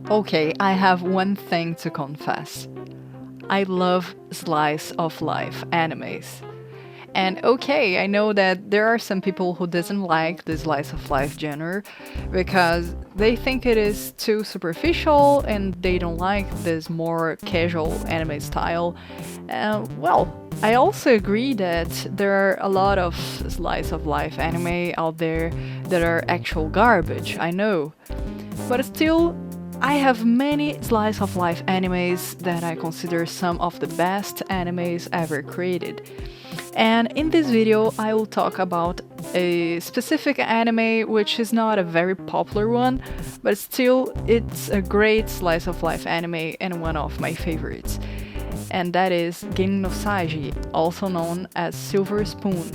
Okay, I have one thing to confess. I love slice of life animes. And okay, I know that there are some people who doesn't like the slice of life genre because they think it is too superficial and they don't like this more casual anime style. Well, I also agree that there are a lot of slice of life anime out there that are actual garbage, I know. But still, I have many slice of life animes that I consider some of the best animes ever created. And in this video, I will talk about a specific anime which is not a very popular one, but still it's a great slice of life anime and one of my favorites. And that is Gin No Saji, also known as Silver Spoon.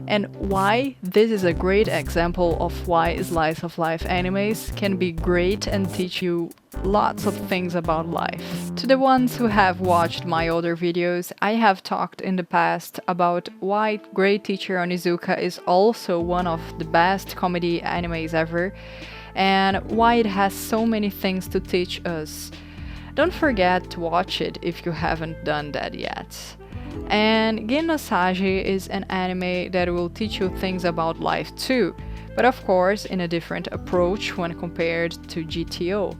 And why this is a great example of why slice of life animes can be great and teach you lots of things about life. To the ones who have watched my other videos, I have talked in the past about why Great Teacher Onizuka is also one of the best comedy animes ever, and why it has so many things to teach us. Don't forget to watch it if you haven't done that yet. And Gin No Saji is an anime that will teach you things about life too, but of course in a different approach when compared to GTO.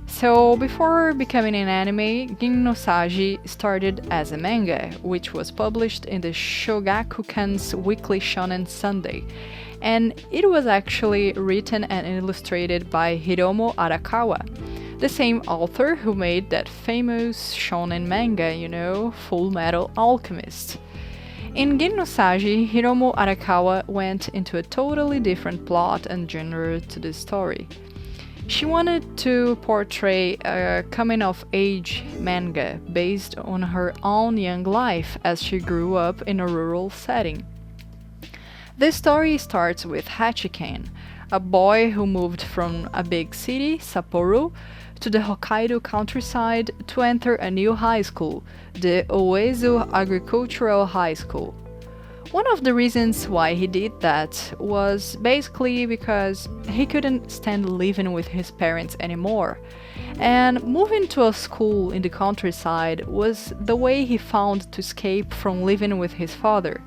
So before becoming an anime, Gin No Saji started as a manga, which was published in the Shogakukan's Weekly Shonen Sunday, and it was actually written and illustrated by Hiromu Arakawa, the same author who made that famous shonen manga, Full Metal Alchemist. In Gin No Saji, Hiromu Arakawa went into a totally different plot and genre to the story. She wanted to portray a coming-of-age manga based on her own young life as she grew up in a rural setting. The story starts with Hachiken, a boy who moved from a big city, Sapporo, to the Hokkaido countryside to enter a new high school, the Oezu Agricultural High School. One of the reasons why he did that was basically because he couldn't stand living with his parents anymore, and moving to a school in the countryside was the way he found to escape from living with his father.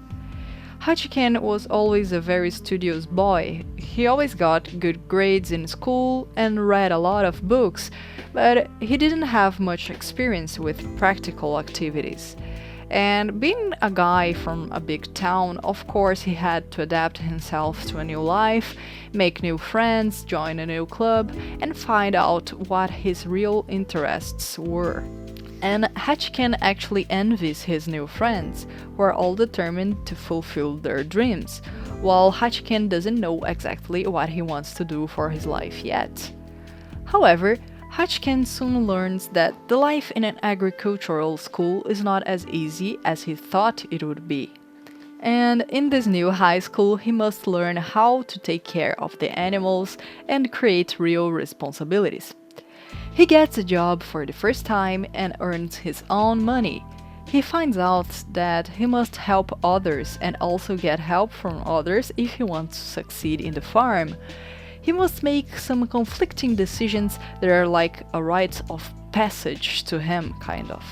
Hachiken was always a very studious boy. He always got good grades in school and read a lot of books, but he didn't have much experience with practical activities. And being a guy from a big town, of course he had to adapt himself to a new life, make new friends, join a new club, and find out what his real interests were. And Hachiken actually envies his new friends, who are all determined to fulfill their dreams, while Hachiken doesn't know exactly what he wants to do for his life yet. However, Hachiken soon learns that the life in an agricultural school is not as easy as he thought it would be. And in this new high school, he must learn how to take care of the animals and create real responsibilities. He gets a job for the first time and earns his own money. He finds out that he must help others and also get help from others if he wants to succeed in the farm. He must make some conflicting decisions that are like a rite of passage to him, kind of.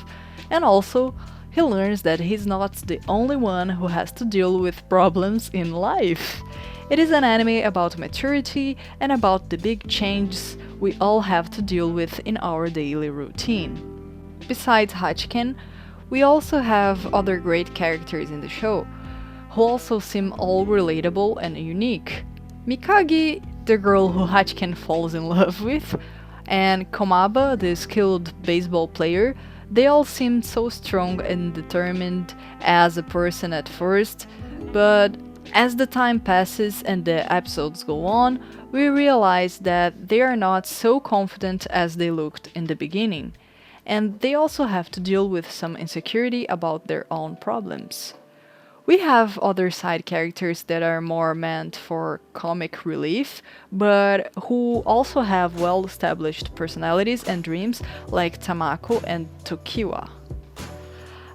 And also, he learns that he's not the only one who has to deal with problems in life. It is an anime about maturity and about the big changes we all have to deal with in our daily routine. Besides Hachiken, we also have other great characters in the show, who also seem all relatable and unique. Mikagi, the girl who Hachiken falls in love with, and Komaba, the skilled baseball player, they all seem so strong and determined as a person at first, but as the time passes and the episodes go on, we realize that they are not so confident as they looked in the beginning, and they also have to deal with some insecurity about their own problems. We have other side characters that are more meant for comic relief, but who also have well-established personalities and dreams like Tamako and Tokiwa.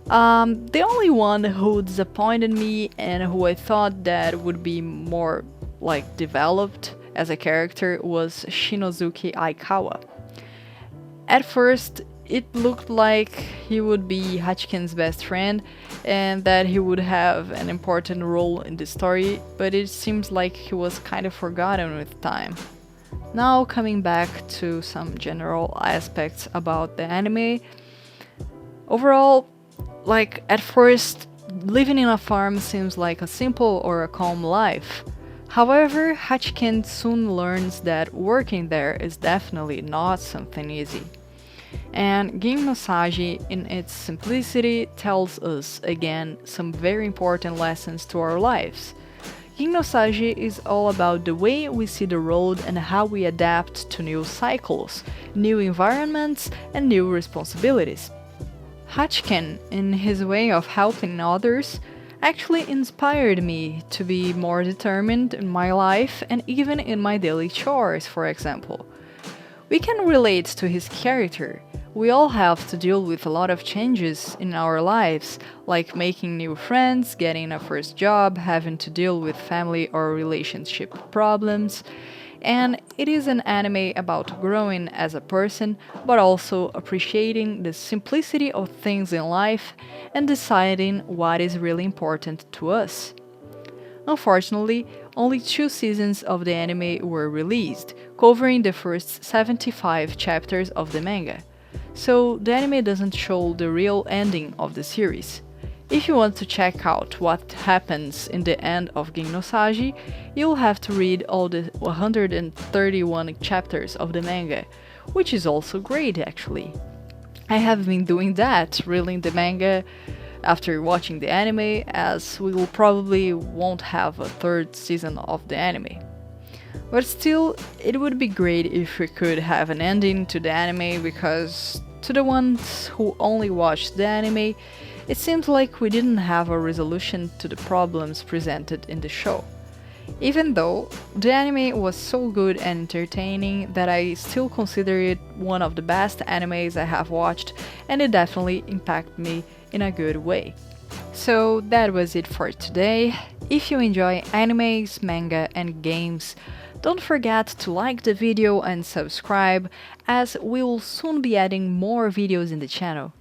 The only one who disappointed me and who I thought that would be more developed as a character was Shinozuki Aikawa. At first, it looked like he would be Hachiken's best friend and that he would have an important role in the story, but it seems like he was kind of forgotten with time. Now, coming back to some general aspects about the anime, overall, like at first, living in a farm seems like a simple or a calm life. However, Hachiken soon learns that working there is definitely not something easy. And Gin No Saji, in its simplicity, tells us again some very important lessons to our lives. Gin No Saji is all about the way we see the world and how we adapt to new cycles, new environments, and new responsibilities. Hachiken, in his way of helping others, actually inspired me to be more determined in my life and even in my daily chores, for example. We can relate to his character. We all have to deal with a lot of changes in our lives, like making new friends, getting a first job, having to deal with family or relationship problems. And it is an anime about growing as a person, but also appreciating the simplicity of things in life and deciding what is really important to us. Unfortunately, only 2 seasons of the anime were released, covering the first 75 chapters of the manga. So the anime doesn't show the real ending of the series. If you want to check out what happens in the end of Gin No Saji, you'll have to read all the 131 chapters of the manga, which is also great actually. I have been doing that, reading the manga after watching the anime, as we will probably won't have a 3rd season of the anime. But still, it would be great if we could have an ending to the anime, because to the ones who only watched the anime, it seems like we didn't have a resolution to the problems presented in the show. Even though the anime was so good and entertaining that I still consider it one of the best animes I have watched, and it definitely impacted me in a good way. So that was it for today. If you enjoy animes, manga and games, don't forget to like the video and subscribe, as we will soon be adding more videos in the channel.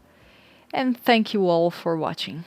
And thank you all for watching.